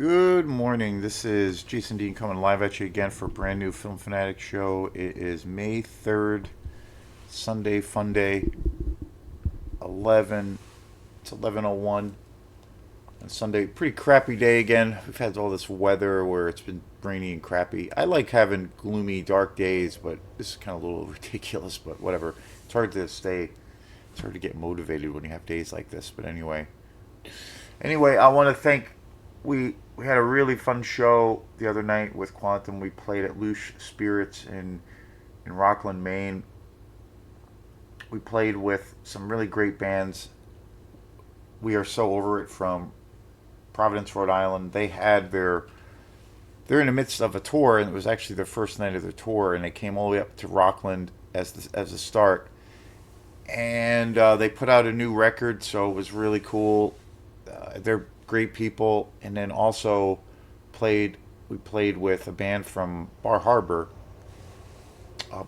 Good morning. This is Jason Dean coming live at you again for a brand new Film Fanatic show. It is May 3rd, Sunday fun day. 11 It's 11:01 on Sunday. Pretty crappy day again. We've had all this weather where it's been rainy and crappy. I like having gloomy, dark days, but this is kind of a little ridiculous, but whatever. It's hard to stay It's hard to get motivated when you have days like this, but anyway, I want to thank. We had a really fun show the other night with Quantum. We played at Loose Spirits in Rockland, Maine. We played with some really great bands. We Are So Over It from Providence, Rhode Island. They're in the midst of a tour, and it was actually their first night of their tour, and they came all the way up to Rockland as a start, and they put out a new record, so it was really cool. They're great people, and then also played we played with a band from Bar Harbor,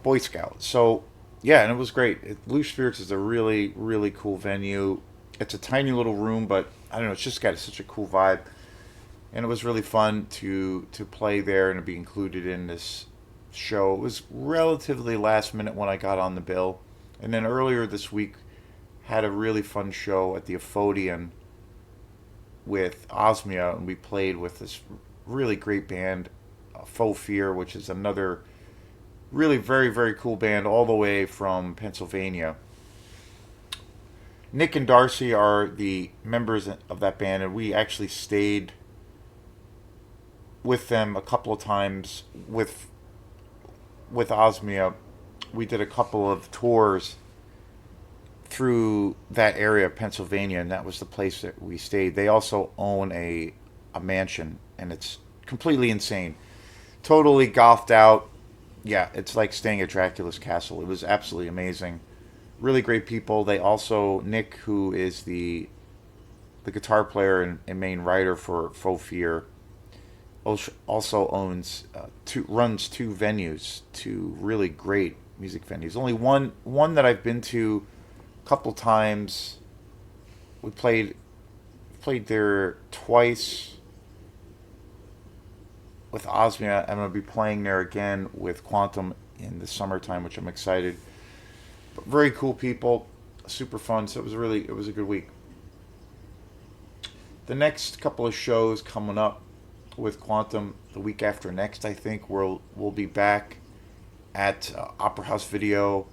Boy Scouts. So yeah, and it was great. Loose Spirits is a really cool venue. It's a tiny little room, but I don't know. It's just got such a cool vibe, and it was really fun to play there and to be included in this show. It was relatively last minute when I got on the bill, and then earlier this week had a really fun show at the Aphodian with Osmia, and we played with this really great band, Faux Fear, which is another really very cool band all the way from Pennsylvania. Nick and Darcy are the members of that band, and we actually stayed with them a couple of times with Osmia. We did a couple of tours through that area of Pennsylvania, and that was the place that we stayed. They also own a mansion, and it's completely insane. Totally golfed out. Yeah, it's like staying at Dracula's castle. It was absolutely amazing. Really great people. They also Nick, who is the guitar player and main writer for Faux Fear, also owns runs two venues, two really great music venues. Only one that I've been to a couple times. We played there twice with Osmia. I'm going to be playing there again with Quantum in the summertime, which I'm excited. But very cool people, super fun. So it was a good week. The next couple of shows coming up with Quantum the week after next, I think we'll be back at Opera House Video.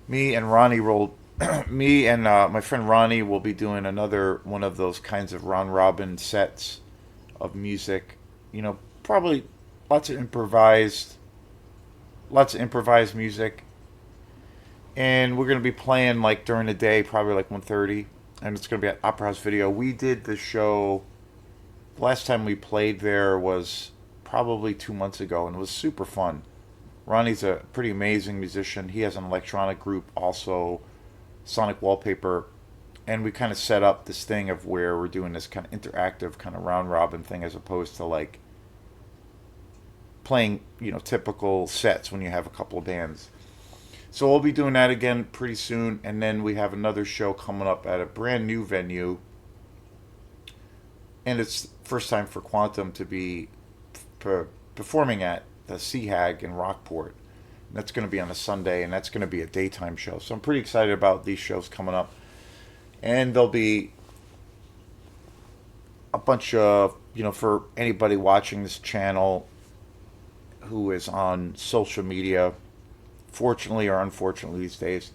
Me and Ronnie will me and my friend Ronnie will be doing another one of those kinds of round robin sets of music. Probably lots of improvised music, and we're gonna be playing like during the day, probably like 1:30, and it's gonna be at Opera House Video. We did the show. The last time we played there was probably 2 months ago, and it was super fun. Ronnie's a pretty amazing musician. He has an electronic group also, Sonic Wallpaper, and we kind of set up this thing of where we're doing this kind of interactive kind of round robin thing as opposed to like playing, typical sets when you have a couple of bands. So we'll be doing that again pretty soon, and then we have another show coming up at a brand new venue, and it's first time for Quantum to be performing at the Sea Hag in Rockport. And that's going to be on a Sunday, and that's going to be a daytime show. So I'm pretty excited about these shows coming up, and there'll be a bunch of for anybody watching this channel who is on social media, fortunately or unfortunately these days,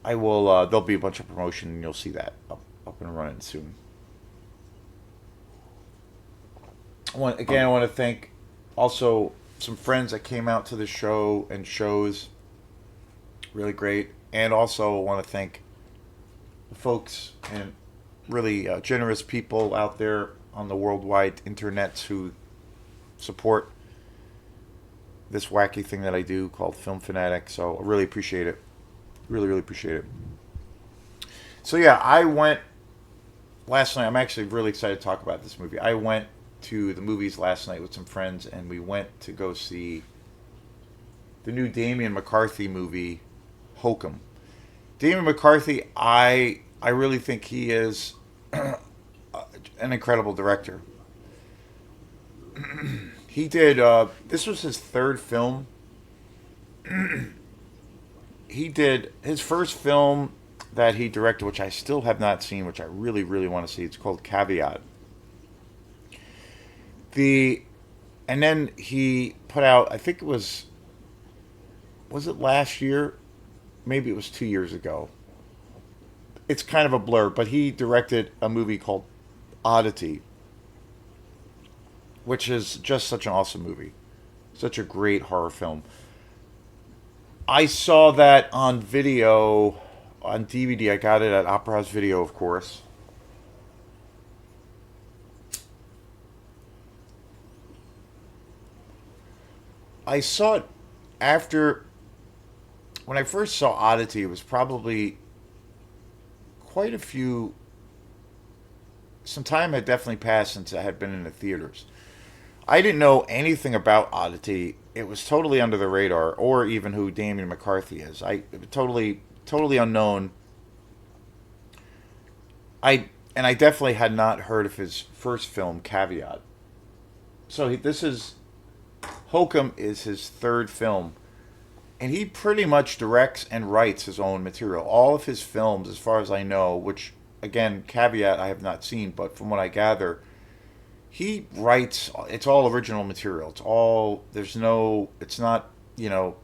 I will. There'll be a bunch of promotion, and you'll see that up and running soon. I want to thank also some friends that came out to the show and shows. Really great, and also want to thank the folks and really generous people out there on the worldwide internets who support this wacky thing that I do called Film Fanatic. So I really appreciate it. Really appreciate it. So yeah, I went last night. I'm actually really excited to talk about this movie. I went to the movies last night with some friends, and we went to go see the new Damian McCarthy movie, Hokum. Damian McCarthy, I really think he is an incredible director. He did. This was his third film. He did his first film that he directed, which I still have not seen, which I really, really want to see. It's called Caveat. The and then he put out. I think it was it last year? Maybe it was 2 years ago. It's kind of a blur, but he directed a movie called Oddity, which is just such an awesome movie, such a great horror film. I saw that on video, on DVD. I got it at Opera House Video, of course. I saw it after when I first saw Oddity. It was probably quite a few. Some time had definitely passed since I had been in the theaters. I didn't know anything about Oddity. It was totally under the radar, or even who Damien McCarthy is. Totally unknown. I definitely had not heard of his first film, Caveat. This is Hokum is his third film, and he pretty much directs and writes his own material. All of his films, as far as I know, which again, Caveat I have not seen, but from what I gather, he writes. It's all original material. It's all there's no. It's not a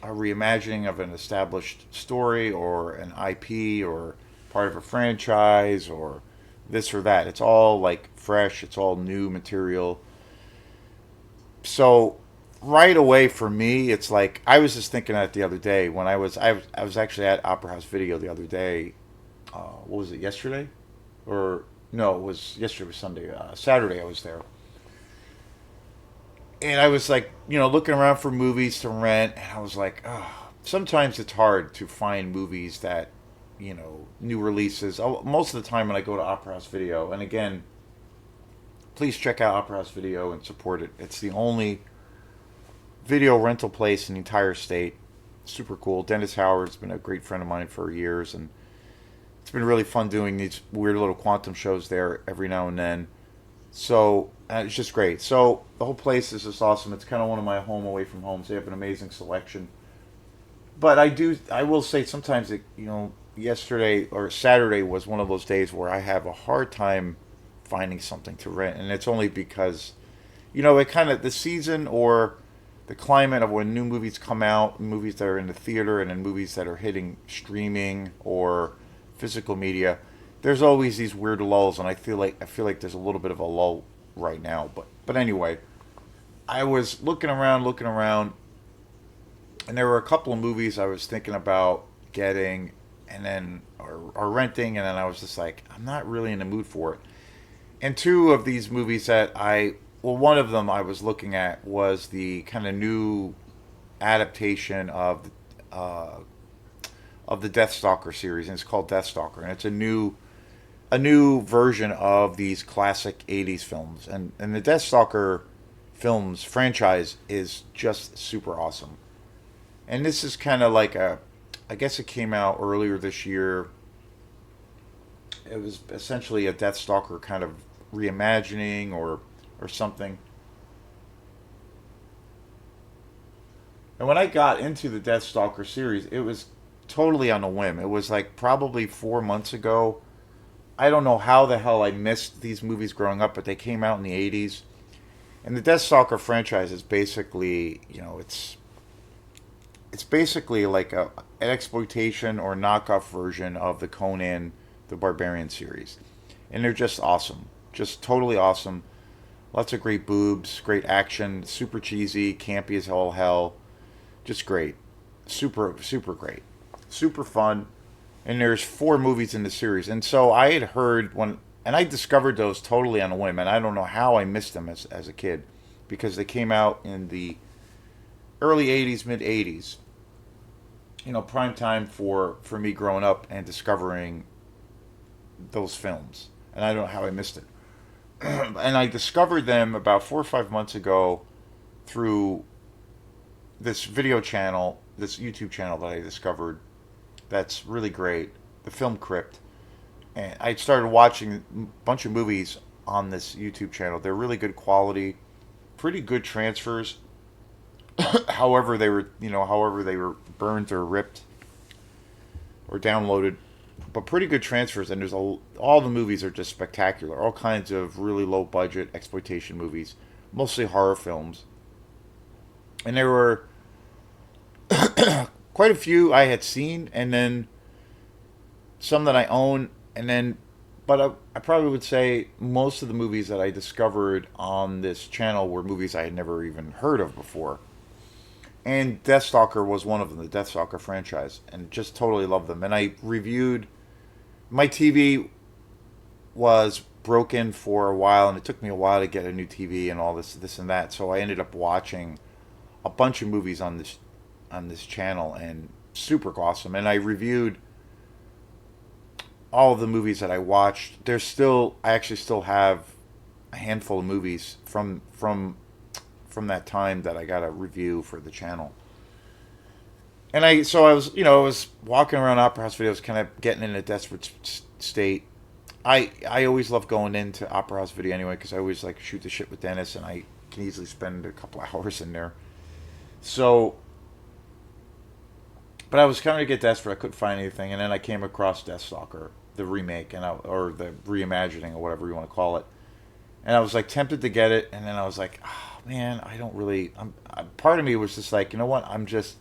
reimagining of an established story or an IP or part of a franchise or this or that. It's all like fresh. It's all new material. So right away for me, it's like I was just thinking that the other day when I was actually at Opera House Video the other day. What was it, yesterday? Or no, it was yesterday was Sunday. Saturday I was there, and I was like, looking around for movies to rent, and I was like, oh, sometimes it's hard to find movies that, new releases. Most of the time when I go to Opera House Video, and again, please check out Opera House Video and support it. It's the only video rental place in the entire state. Super cool. Dennis Howard's been a great friend of mine for years, and it's been really fun doing these weird little quantum shows there every now and then. So it's just great. So the whole place is just awesome. It's kind of one of my home away from homes. They have an amazing selection. But I will say sometimes yesterday or Saturday was one of those days where I have a hard time finding something to rent, and it's only because, it kind of the season or the climate of when new movies come out, movies that are in the theater, and then movies that are hitting streaming or physical media. There's always these weird lulls, and I feel like there's a little bit of a lull right now. But anyway, I was looking around, and there were a couple of movies I was thinking about getting, and then or renting, and then I was just like, I'm not really in the mood for it. And two of these movies one of them I was looking at was the kind of new adaptation of the Deathstalker series, and it's called Deathstalker, and it's a new version of these classic '80s films, and the Deathstalker films franchise is just super awesome. And this is kind of like I guess it came out earlier this year. It was essentially a Deathstalker kind of reimagining or something. And when I got into the Deathstalker series, it was totally on a whim. It was like probably 4 months ago. I don't know how the hell I missed these movies growing up, but they came out in the '80s. And the Deathstalker franchise is basically, it's basically like an exploitation or knockoff version of the Conan the Barbarian series. And they're just awesome. Just totally awesome. Lots of great boobs, great action, super cheesy, campy as all hell. Just great. Super, super great. Super fun. And there's four movies in the series. And so I had heard and I discovered those totally on a whim, and I don't know how I missed them as a kid, because they came out in the early '80s, mid '80s. Prime time for me growing up and discovering those films, and I don't know how I missed it. And I discovered them about 4 or 5 months ago through this video channel, this YouTube channel that I discovered that's really great, the Film Crypt. And I started watching a bunch of movies on this YouTube channel. They're really good quality. pretty good transfers. However they were burned or ripped or downloaded, but pretty good transfers. And all the movies are just spectacular. All kinds of really low budget exploitation movies, mostly horror films. And there were quite a few I had seen, and then some that I own, and then, but I probably would say most of the movies that I discovered on this channel were movies I had never even heard of before. And Deathstalker was one of them, the Deathstalker franchise, and just totally loved them. And I reviewed, my TV was broken for a while, and it took me a while to get a new TV and all this and that. So I ended up watching a bunch of movies on this channel, and super awesome. And I reviewed all of the movies that I watched. I actually still have a handful of movies from that time that I got a review for the channel. And I was, I was walking around Opera House Videos, kind of getting in a desperate state. I always love going into Opera House Video anyway, because I always like shoot the shit with Dennis, and I can easily spend a couple hours in there. So, but I was kind of get desperate. I couldn't find anything, and then I came across Deathstalker, the remake, or the reimagining, or whatever you want to call it. And I was like tempted to get it, and then I was like, oh man, I don't really. Part of me was just like, you know what? I'm just.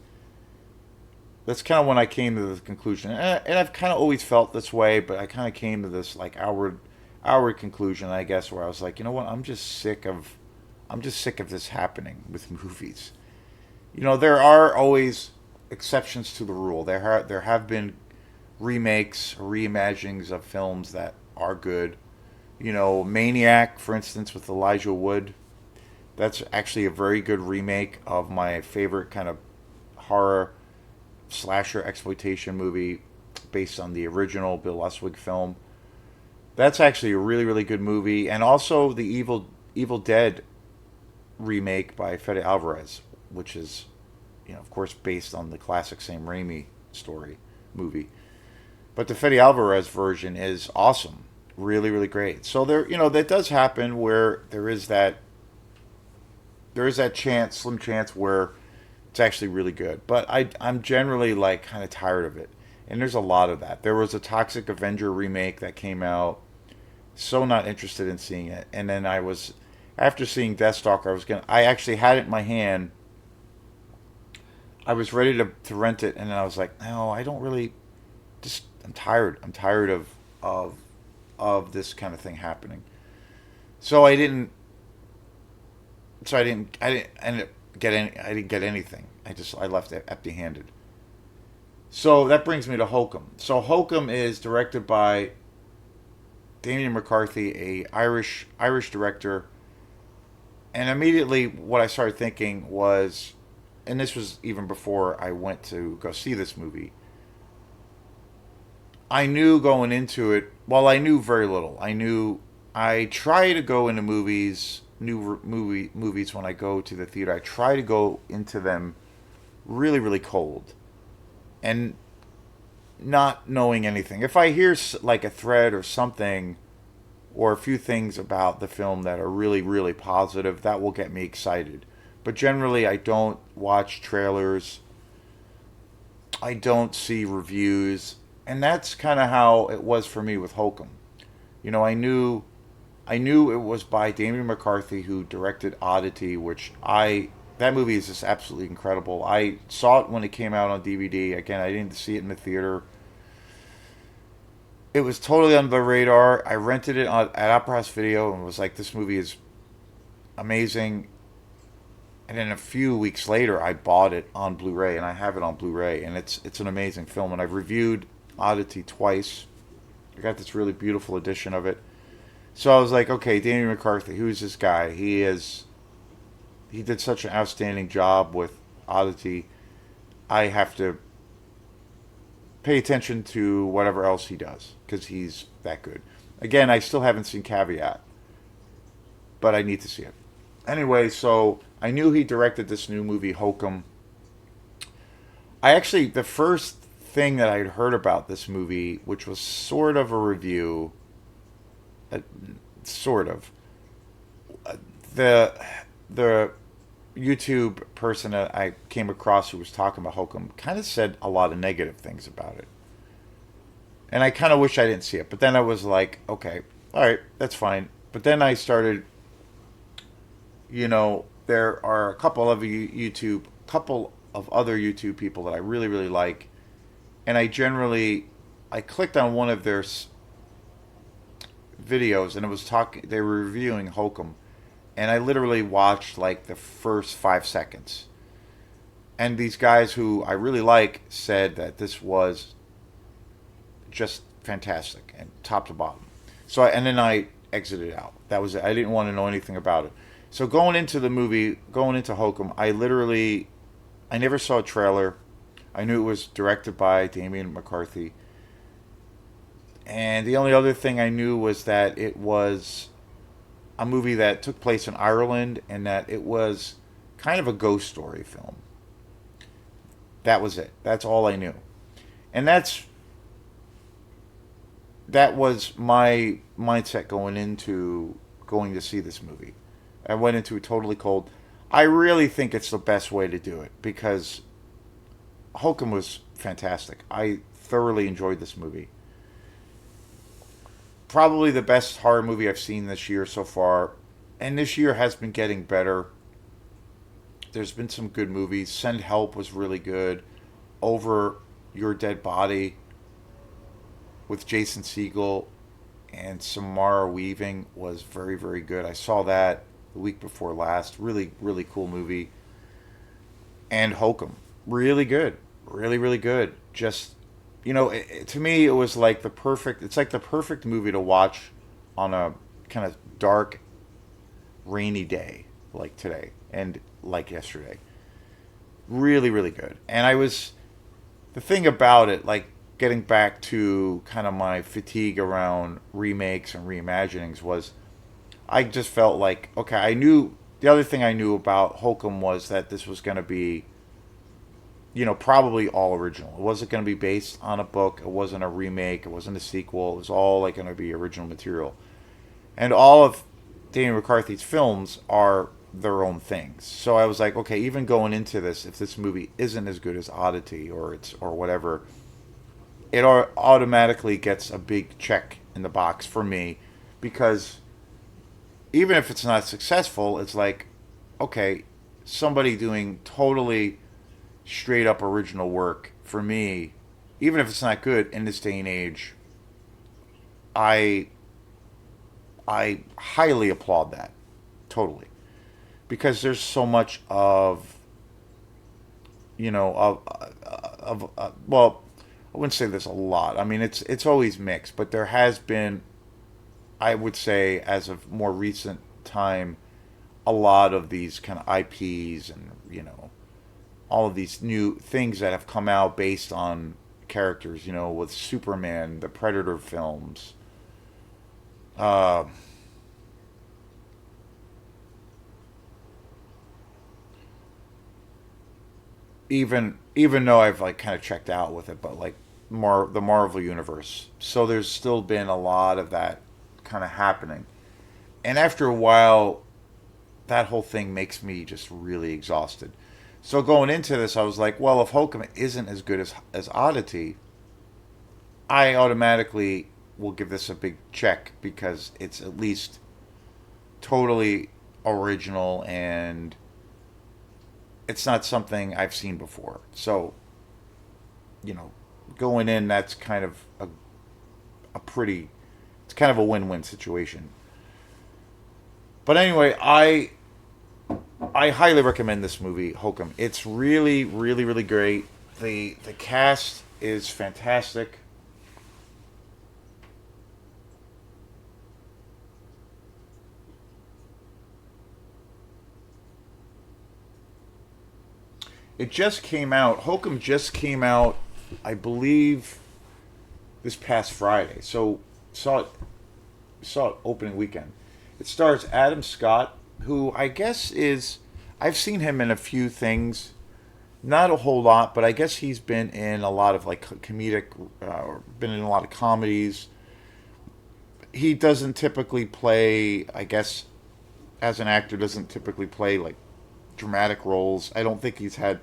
That's kind of when I came to the conclusion, and I've kind of always felt this way, but I kind of came to this like outward conclusion, I guess, where I was like, you know what? I'm just sick of this happening with movies. There are always exceptions to the rule. There have been remakes or reimaginings of films that are good. Maniac, for instance, with Elijah Wood. That's actually a very good remake of my favorite kind of horror slasher exploitation movie based on the original Bill Luswig film. That's actually a really, really good movie. And also the Evil Dead remake by Fede Alvarez, which is, of course, based on the classic Sam Raimi movie. But the Fede Alvarez version is awesome. Really, really great. So that does happen where there is that slim chance where it's actually really good. But I'm generally like kind of tired of it. And there's a lot of that. There was a Toxic Avenger remake that came out. So not interested in seeing it. And then after seeing Deathstalker, I actually had it in my hand. I was ready to rent it, and then I was like, no, I don't really. I'm tired. I'm tired of this kind of thing happening. So I didn't. I didn't end up I didn't get anything. I left it empty-handed. So that brings me to Hokum. So Hokum is directed by Damien McCarthy, a Irish director. And immediately what I started thinking was, and this was even before I went to go see this movie, I knew going into it, well, I knew very little. I try to go into movies, movies when I go to the theater. I try to go into them really, really cold and not knowing anything. If I hear like a thread or something or a few things about the film that are really, really positive, that will get me excited. But generally, I don't watch trailers. I don't see reviews. And that's kind of how it was for me with Hokum. I knew it was by Damien McCarthy, who directed Oddity, that movie is just absolutely incredible. I saw it when it came out on DVD. Again, I didn't see it in the theater. It was totally under the radar. I rented it at Opera House Video and was like, this movie is amazing. And then a few weeks later, I bought it on Blu-ray, and I have it on Blu-ray, and it's an amazing film. And I've reviewed Oddity twice. I got this really beautiful edition of it. So I was like, okay, Danny McCarthy, who's this guy? He did such an outstanding job with Oddity. I have to pay attention to whatever else he does, because he's that good. Again, I still haven't seen Caveat, but I need to see it. Anyway, so I knew he directed this new movie, Hokum. The first thing that I had heard about this movie, which was sort of a review, sort of, the YouTube person that I came across who was talking about Hokum kind of said a lot of negative things about it. And I kind of wish I didn't see it. But then I was like, okay, all right, that's fine. But then I started, there are a couple of couple of other YouTube people that I really, really like. And I clicked on one of their videos and it was talking, they were reviewing Hokum. And I literally watched like the first 5 seconds. And these guys who I really like said that this was just fantastic and top to bottom. And then I exited out. That was it. I didn't want to know anything about it. So going into the movie, going into Hokum, I never saw a trailer. I knew it was directed by Damian McCarthy. And the only other thing I knew was that it was a movie that took place in Ireland and that it was kind of a ghost story film. That was it. That's all I knew. And that was my mindset going to see this movie. I went into it totally cold. I really think it's the best way to do it because Hokum was fantastic. I thoroughly enjoyed this movie. Probably the best horror movie I've seen this year so far. And this year has been getting better. There's been some good movies. Send Help was really good. Over Your Dead Body with Jason Segel and Samara Weaving was very, very good. I saw that the week before last. Really, really cool movie. And Hokum. Really good. Really, really good. Just, to me, it was like it's like the perfect movie to watch on a kind of dark, rainy day like today and like yesterday. Really, really good. And the thing about it, like getting back to kind of my fatigue around remakes and reimaginings was I just felt like, okay, the other thing I knew about Hokum was that this was going to be, probably all original. It wasn't going to be based on a book. It wasn't a remake. It wasn't a sequel. It was all like going to be original material. And all of Danny McCarthy's films are their own things. So I was like, okay, even going into this, if this movie isn't as good as Oddity or whatever, it automatically gets a big check in the box for me because even if it's not successful, it's like, okay, somebody doing totally straight up original work for me, even if it's not good in this day and age, I highly applaud that totally because there's so much of well, I wouldn't say there's a lot. I mean, it's always mixed, but there has been, I would say, as of more recent time, a lot of these kind of IPs and all of these new things that have come out based on characters. With Superman, the Predator films. Uh, even though I've like kind of checked out with it, but like more the Marvel universe. So there's still been a lot of that kind of happening. And after a while, that whole thing makes me just really exhausted. So going into this, I was like, well, if Hokum isn't as good as Oddity, I automatically will give this a big check because it's at least totally original and it's not something I've seen before. So, you know, going in, that's kind of a pretty, it's kind of a win-win situation. But anyway, I highly recommend this movie, Hokum. It's really, really, really great. The cast is fantastic. It just came out. Hokum just came out, I believe, this past Friday. So saw it opening weekend. It stars Adam Scott, who I guess is, I've seen him in a few things, not a whole lot, but I guess he's been in a lot of like comedic, or been in a lot of comedies. He doesn't typically play, I guess, as an actor doesn't typically play like dramatic roles. I don't think he's had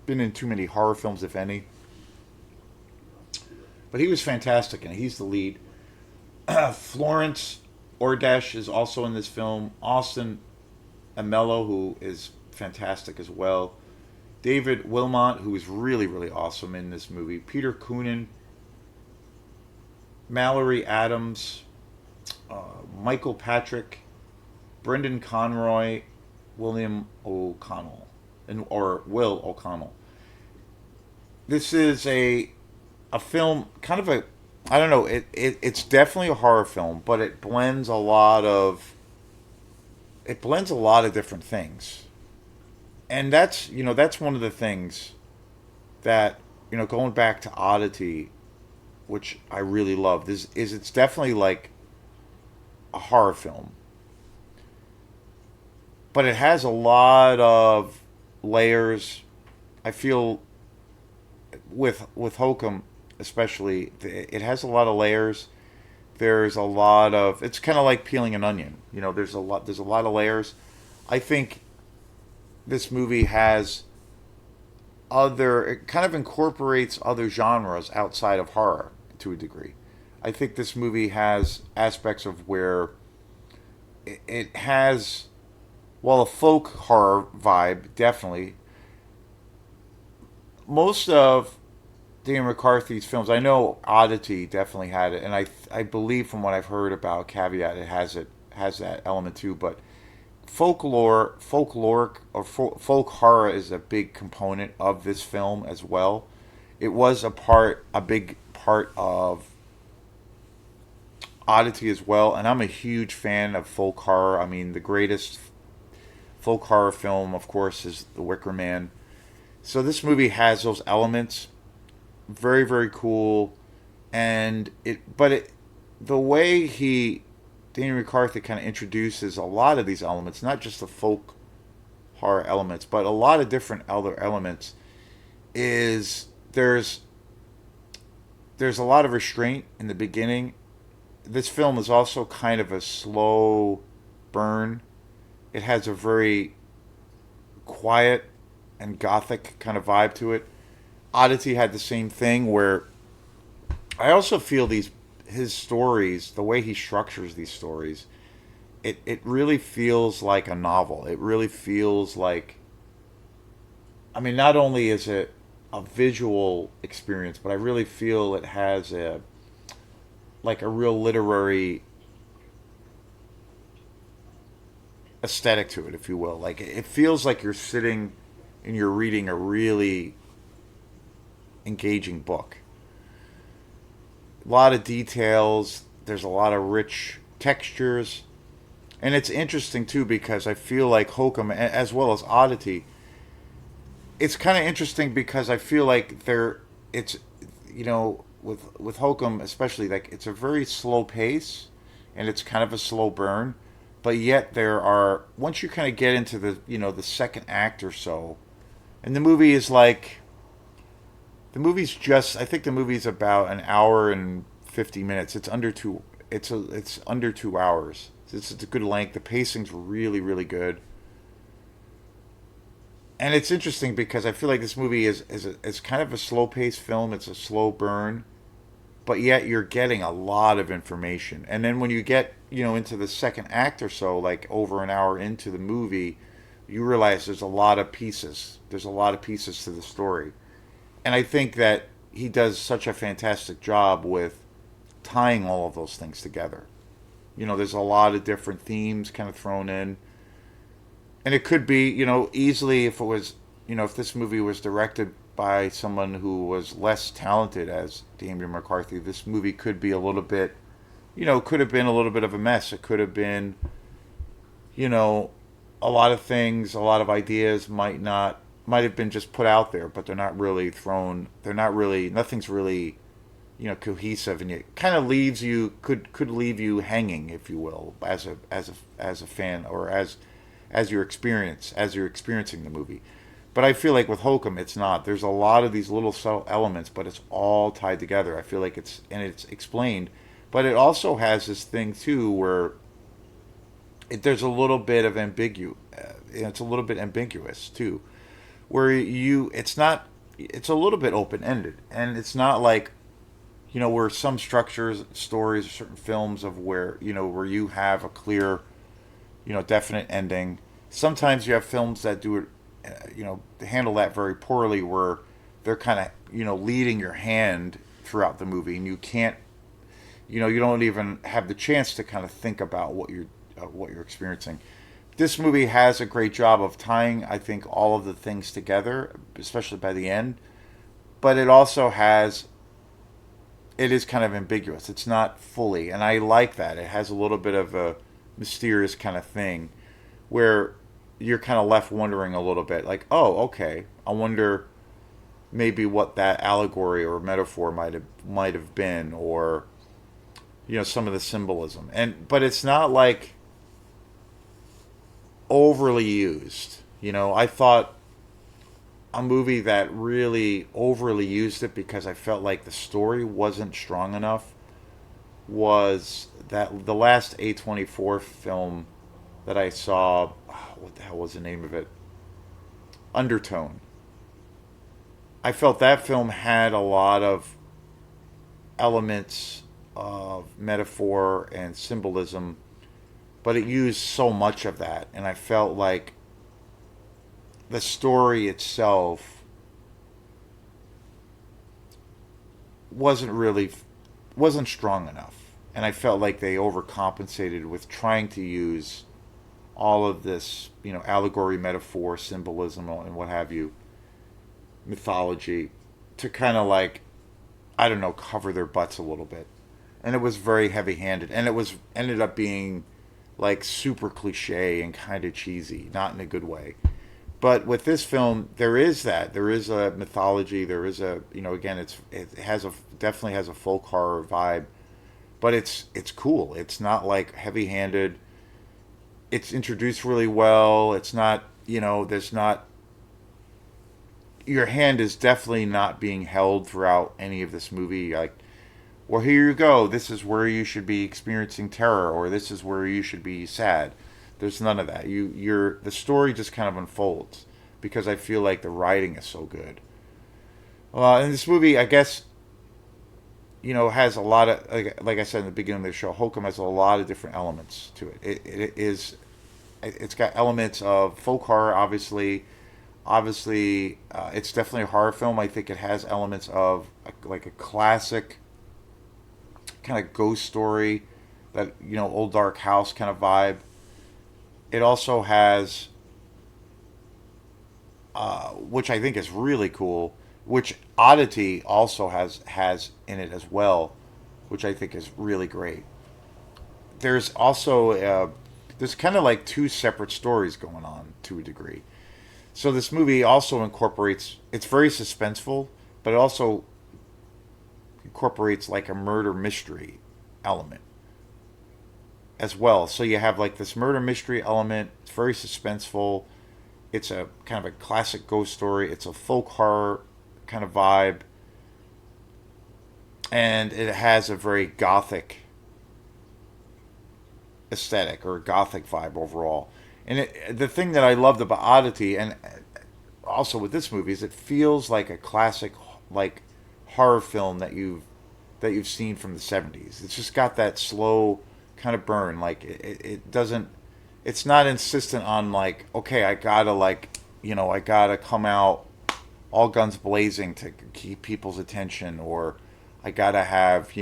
been in too many horror films, if any. But he was fantastic, and he's the lead. Florence Ordash is also in this film. Austin Amello, who is fantastic as well. David Wilmot, who is really, really awesome in this movie. Peter Coonan, Mallory Adams, Michael Patrick, Brendan Conroy, William O'Connell, or Will O'Connell. This is a film, kind of a, I don't know, it's definitely a horror film, but it blends a lot of different things. And that's one of the things that, going back to Oddity, which I really loved, is it's definitely like a horror film, but it has a lot of layers. I feel with Hokum especially, it has a lot of layers. There's a lot of, it's kind of like peeling an onion. There's a lot of layers. I think this movie has it kind of incorporates other genres outside of horror to a degree. I think this movie has aspects of where it has, well, a folk horror vibe, definitely. Most of Dan McCarthy's films, I know Oddity definitely had it, and I believe from what I've heard about Caveat, it has that element too. But folkloric or folk horror is a big component of this film as well. It was a big part of Oddity as well, and I'm a huge fan of folk horror. I mean, the greatest folk horror film, of course, is The Wicker Man. So this movie has those elements, very very cool, and the way Danny McCarthy kind of introduces a lot of these elements, not just the folk horror elements, but a lot of different other elements. Is there's a lot of restraint in the beginning. This film is also kind of a slow burn. It has a very quiet and gothic kind of vibe to it. Oddity had the same thing, where I also feel his stories, the way he structures these stories, it really feels like a novel. It really feels like, I mean, not only is it a visual experience, but I really feel it has a real literary aesthetic to it, if you will. Like, it feels like you're sitting and you're reading a really engaging book. A lot of details. There's a lot of rich textures, and it's interesting too because I feel like Hokum, as well as Oddity, it's kind of interesting because I feel like it's, with Hokum especially, like, it's a very slow pace, and it's kind of a slow burn, but yet there are, once you kind of get into the second act or so, and I think the movie's about an hour and 50 minutes. It's under two. It's under 2 hours. It's a good length. The pacing's really really good, and it's interesting because I feel like this movie is kind of a slow paced film. It's a slow burn, but yet you're getting a lot of information. And then when you get into the second act or so, like over an hour into the movie, you realize there's a lot of pieces. There's a lot of pieces to the story. And I think that he does such a fantastic job with tying all of those things together. There's a lot of different themes kind of thrown in. And it could be, easily, if this movie was directed by someone who was less talented as Damian McCarthy, this movie could be a little bit, could have been a little bit of a mess. It could have been, you know, a lot of things, a lot of ideas might have been just put out there, but they're not really thrown. They're not really. Nothing's really, cohesive, and it kind of leaves you could leave you hanging, if you will, as a fan, or as you're experiencing the movie. But I feel like with Hokum, it's not. There's a lot of these little subtle elements, but it's all tied together. I feel like it's explained, but it also has this thing too where there's a little bit of it's a little bit ambiguous too, where it's not, it's a little bit open ended, and it's not like, where some structures, stories, certain films of where, where you have a clear, definite ending. Sometimes you have films that do it, handle that very poorly, where they're kind of, leading your hand throughout the movie, and you can't, you don't even have the chance to kind of think about what you're experiencing. This movie has a great job of tying, I think, all of the things together, especially by the end. But it is kind of ambiguous. It's not fully, and I like that. It has a little bit of a mysterious kind of thing, where you're kind of left wondering a little bit, like, oh, okay, I wonder maybe what that allegory or metaphor might have been, or some of the symbolism. But it's not like overly used. I thought a movie that really overly used it because I felt like the story wasn't strong enough was that the last A24 film that I saw. What the hell was the name of it? Undertone. I felt that film had a lot of elements of metaphor and symbolism, but it used so much of that, and I felt like the story itself wasn't really wasn't strong enough, and I felt like they overcompensated with trying to use all of this, allegory, metaphor, symbolism, and what have you, mythology, to kind of like, I don't know, cover their butts a little bit, and it was very heavy-handed, and it was ended up being like super cliche and kind of cheesy, not in a good way. But with this film, there is a mythology, there is a, again, it has a definitely has a folk horror vibe, but it's cool. It's not like heavy-handed. It's introduced really well. It's not, there's not, your hand is definitely not being held throughout any of this movie. Like, well, here you go. This is where you should be experiencing terror, or this is where you should be sad. There's none of that. The story just kind of unfolds because I feel like the writing is so good. And this movie, I guess, has a lot of, like I said in the beginning of the show, Hokum has a lot of different elements to it. It's got elements of folk horror, obviously. It's definitely a horror film. I think it has elements of like a classic kind of ghost story, that, old dark house kind of vibe. It also has, which I think is really cool, which Oddity also has in it as well, which I think is really great. There's also there's kind of like two separate stories going on to a degree. So this movie also incorporates, it's very suspenseful, but it also incorporates like a murder mystery element as well. So you have like this murder mystery element. It's very suspenseful. It's a kind of a classic ghost story. It's a folk horror kind of vibe, and it has a very gothic aesthetic, or gothic vibe overall. And the thing that I loved about Oddity, and also with this movie, is it feels like a classic, like, horror film that you've seen from the 70s. It's just got that slow kind of burn. Like, it doesn't, it's not insistent on, like, okay, I gotta come out all guns blazing to keep people's attention, or I gotta have,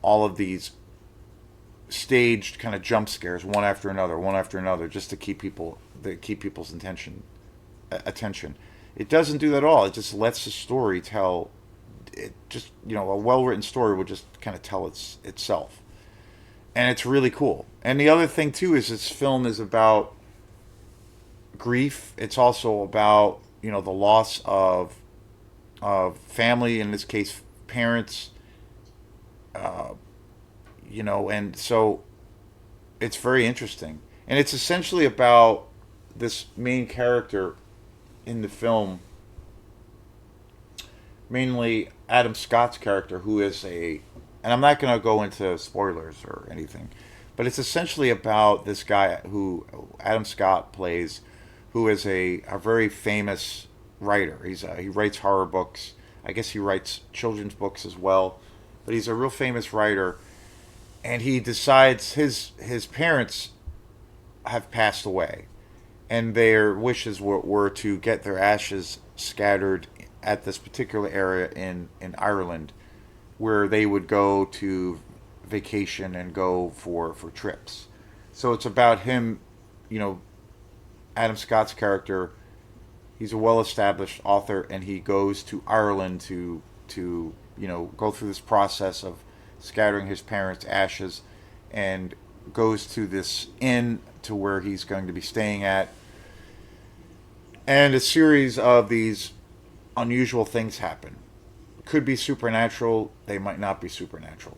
all of these staged kind of jump scares one after another, just to keep people's attention. It doesn't do that at all. It just lets the story tell. It just, a well written story would just kind of tell itself, and it's really cool. And the other thing too is this film is about grief. It's also about, the loss of family, in this case parents. And so it's very interesting. And it's essentially about this main character in the film, mainly Adam Scott's character, who is and I'm not going to go into spoilers or anything, but it's essentially about this guy who Adam Scott plays, who is a very famous writer. He writes horror books. I guess he writes children's books as well, but he's a real famous writer. And he decides his parents have passed away, and their wishes were to get their ashes scattered at this particular area in Ireland, where they would go to vacation and go for trips. So it's about him, you know, Adam Scott's character. He's a well-established author, and he goes to Ireland to go through this process of scattering his parents' ashes, and goes to this inn to where he's going to be staying at, and a series of these unusual things happen. Could be supernatural. They might not be supernatural,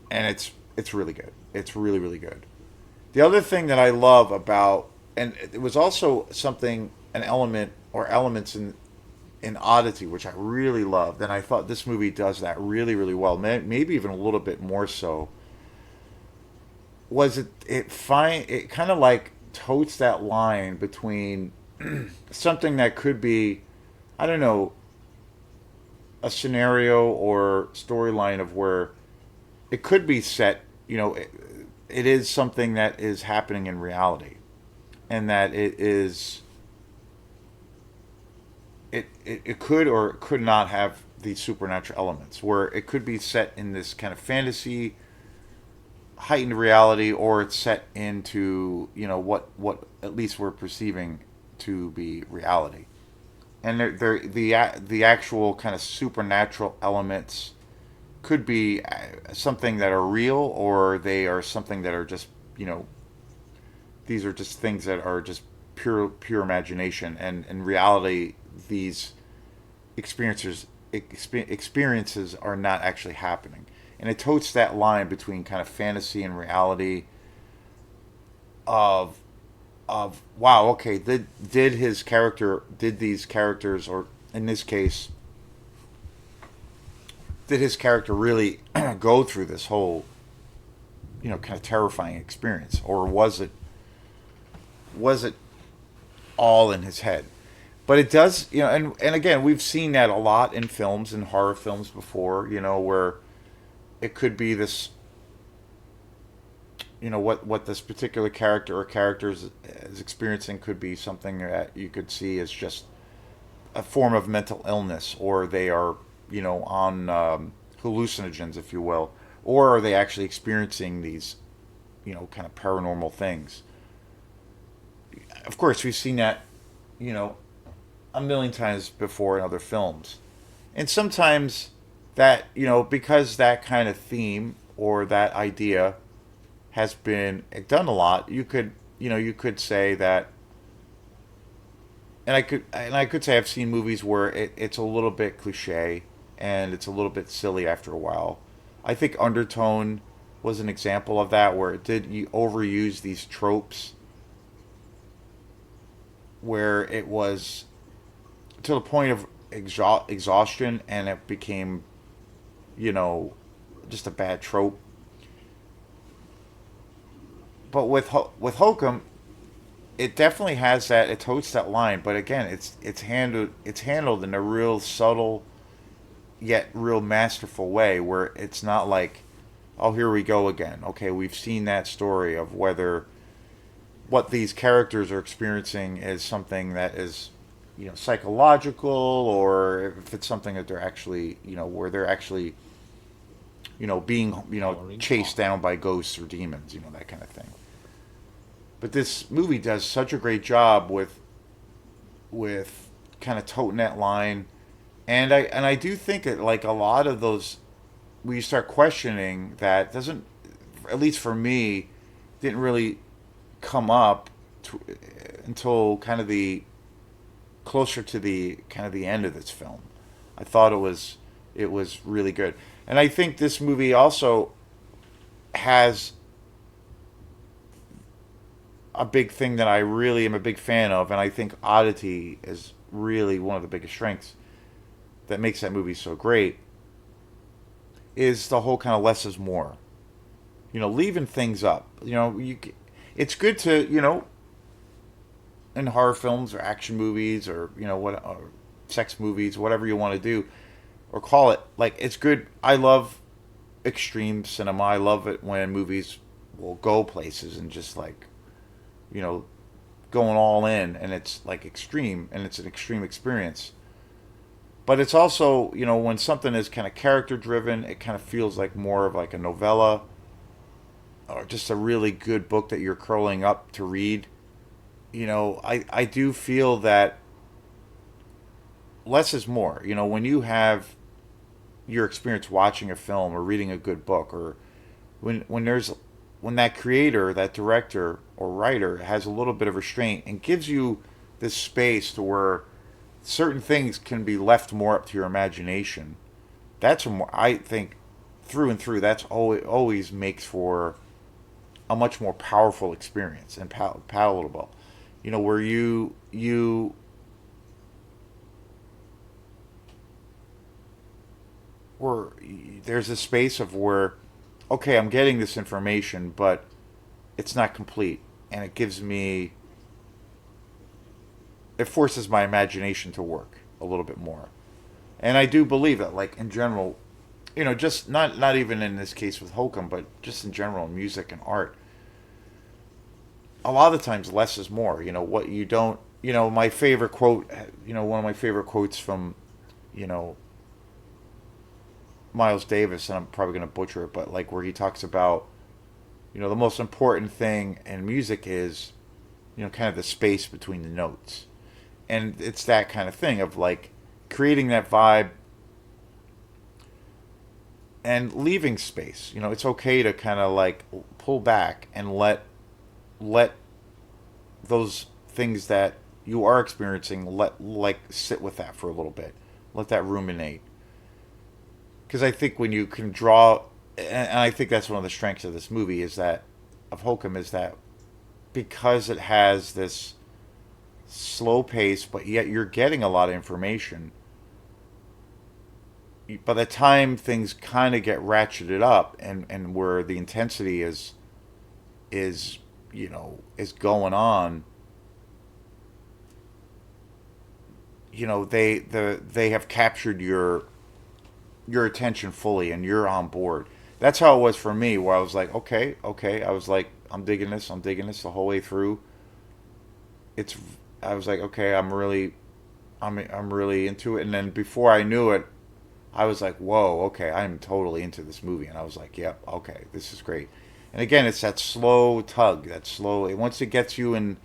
and it's really good. It's really really good. The other thing that I love about, and it was also something, an element or elements in Oddity, which I really loved, and I thought this movie does that really really well. Maybe even a little bit more so. Was it kind of like totes that line between something that could be, I don't know, a scenario or storyline of where it could be set, it is something that is happening in reality, and that it could or it could not have these supernatural elements, where it could be set in this kind of fantasy heightened reality, or it's set into what at least we're perceiving to be reality. And the actual kind of supernatural elements could be something that are real, or they are something that are just, these are just things that are just pure imagination, and in reality these experiences are not actually happening. And it totes that line between kind of fantasy and reality of wow, okay, did these characters, or in this case, did his character really go through this whole kind of terrifying experience, or was it all in his head? But it does, and again, we've seen that a lot in films, in horror films before, where it could be this, what this particular character or characters is experiencing could be something that you could see as just a form of mental illness, or they are, on hallucinogens, if you will, or are they actually experiencing these, kind of paranormal things. Of course, we've seen that, a million times before in other films. And sometimes that, because that kind of theme or that idea has been done a lot, you could say that, and I could say I've seen movies where it's a little bit cliche and it's a little bit silly after a while. I think Undertone was an example of that, where it did overuse these tropes, where it was to the point of exhaustion, and it became, you know, just a bad trope. But with Hokum, it definitely has that. It totes that line, but again, it's handled in a real subtle yet real masterful way, where it's not like, oh, here we go again. Okay, we've seen that story of whether what these characters are experiencing is something that is, psychological, or if it's something that they're actually, where they're actually, being, chased down by ghosts or demons, that kind of thing. But this movie does such a great job with kind of toting that line, and I do think that, like, a lot of those, when you start questioning that, doesn't, at least for me, didn't really come up until kind of the closer to the kind of the end of this film. I thought it was really good, and I think this movie also has a big thing that I really am a big fan of, and I think Oddity is really one of the biggest strengths that makes that movie so great, is the whole kind of less is more. leaving things up. It's good to, in horror films or action movies or or sex movies, whatever you want to do or call it. Like it's good. I love extreme cinema. I love it when movies will go places and just like you know going all in, and it's like extreme and it's an extreme experience. But it's also when something is kind of character driven, it kind of feels like more of like a novella or just a really good book that you're curling up to read. I do feel that less is more. When you have your experience watching a film or reading a good book, or when that creator, that director or writer has a little bit of restraint and gives you this space to where certain things can be left more up to your imagination. That's a more, I think, through and through. That's always makes for a much more powerful experience and palatable. Where you where there's a space of where, okay, I'm getting this information, but it's not complete, and it forces my imagination to work a little bit more. And I do believe that, like in general, just not even in this case with Hokum, but just in general in music and art, a lot of the times less is more. What you don't, my favorite quote, one of my favorite quotes from, you know, Miles Davis, and I'm probably going to butcher it, but like where he talks about, the most important thing in music is, kind of the space between the notes. And it's that kind of thing of like creating that vibe and leaving space. It's okay to kind of like pull back and let those things that you are experiencing let like sit with that for a little bit. Let that ruminate. Because I think when you can draw, and I think that's one of the strengths of this movie is that of Hokum is that because it has this slow pace, but yet you're getting a lot of information. By the time things kind of get ratcheted up, and where the intensity is is going on, they have captured your attention fully and you're on board. That's how it was for me, where I was like, okay, okay. I was like, I'm digging this the whole way through. It's I was like, okay, I'm really into it. And then before I knew it, I was like, whoa, okay, I'm totally into this movie. And I was like, yep, okay, this is great. And again, it's that slow tug, that slow. Once it gets you in,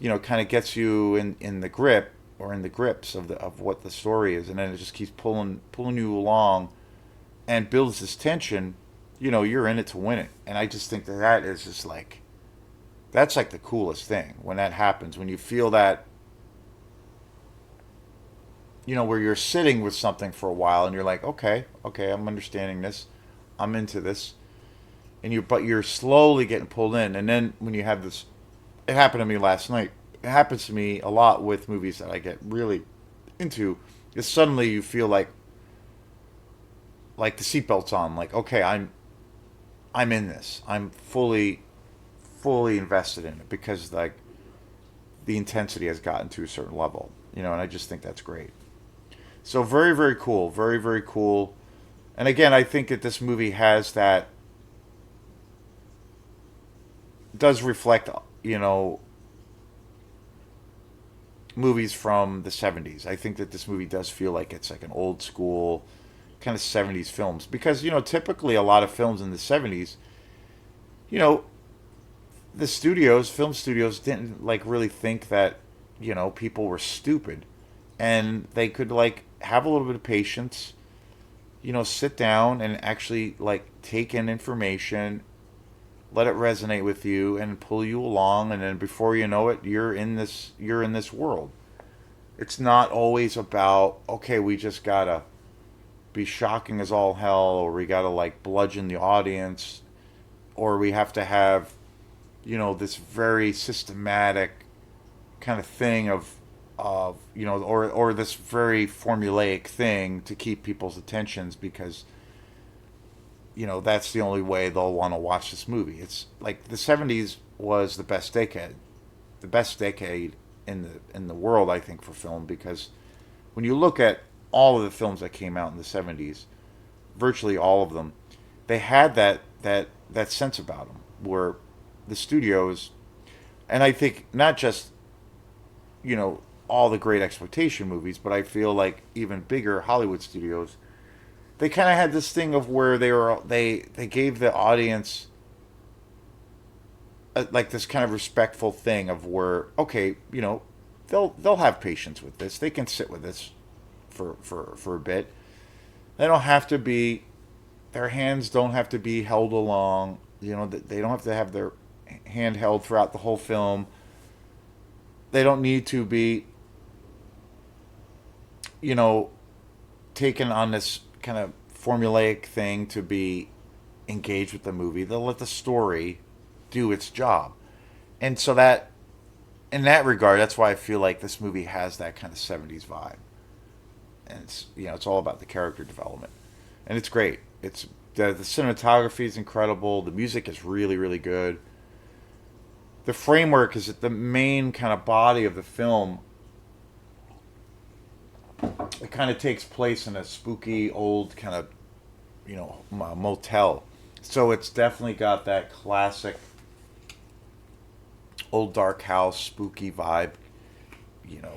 kind of gets you in the grip or in the grips of what the story is, and then it just keeps pulling you along and builds this tension. You're in it to win it, and I just think that is just like that's like the coolest thing when that happens. When you feel that, where you're sitting with something for a while and you're like, okay, okay, I'm understanding this, I'm into this, and you're slowly getting pulled in, and then when you have this, it happened to me last night. It happens to me a lot with movies that I get really into. Is suddenly you feel like the seatbelt's on, like okay, I'm in this, I'm fully invested in it because like the intensity has gotten to a certain level, and I just think that's great. So very very cool, very very cool. And again, I think that this movie has that does reflect movies from the 70s. I think that this movie does feel like it's like an old school kind of 70s films because typically a lot of films in the 70s, you know the film studios didn't like really think that people were stupid, and they could like have a little bit of patience, sit down and actually like take in information, let it resonate with you and pull you along, and then before you know it, you're in this world. It's not always about, okay, we just gotta be shocking as all hell, or we gotta like bludgeon the audience, or we have to have this very systematic kind of thing of or this very formulaic thing to keep people's attentions because that's the only way they'll want to watch this movie. It's like the '70s was the best decade in the world, I think, for film, because when you look at all of the films that came out in the '70s, virtually all of them, they had that sense about them where the studios, and I think not just all the great exploitation movies, but I feel like even bigger Hollywood studios, they kind of had this thing of where they gave the audience like this kind of respectful thing of where, okay, they'll have patience with this, they can sit with this for a bit. They don't have to be Their hands don't have to be held along. They don't have to have their hand held throughout the whole film. They don't need to be, you know, taken on this kind of formulaic thing to be engaged with the movie. They'll let the story do its job. And so that, in that regard, that's why I feel like this movie has that kind of '70s vibe. And it's all about the character development, and it's great. It's the cinematography is incredible. The music is really really good. The framework is that the main kind of body of the film. It kind of takes place in a spooky old kind of motel, so it's definitely got that classic old dark house spooky vibe,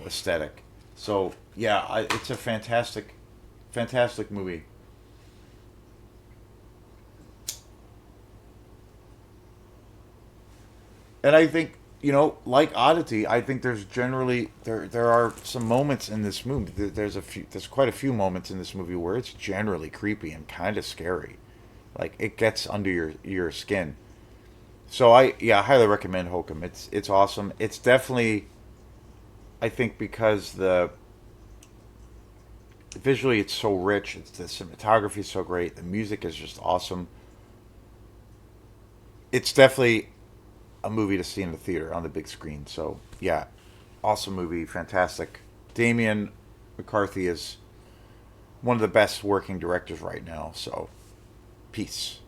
aesthetic. So yeah, it's a fantastic, fantastic movie. And I think like Oddity, I think there are some moments in this movie. There's quite a few moments in this movie where it's generally creepy and kind of scary, like it gets under your skin. So I highly recommend Hokum. It's awesome. It's definitely, I think, because the visually it's so rich. The cinematography is so great. The music is just awesome. It's definitely a movie to see in the theater on the big screen. So yeah, awesome movie, fantastic. Damian McCarthy is one of the best working directors right now. So peace.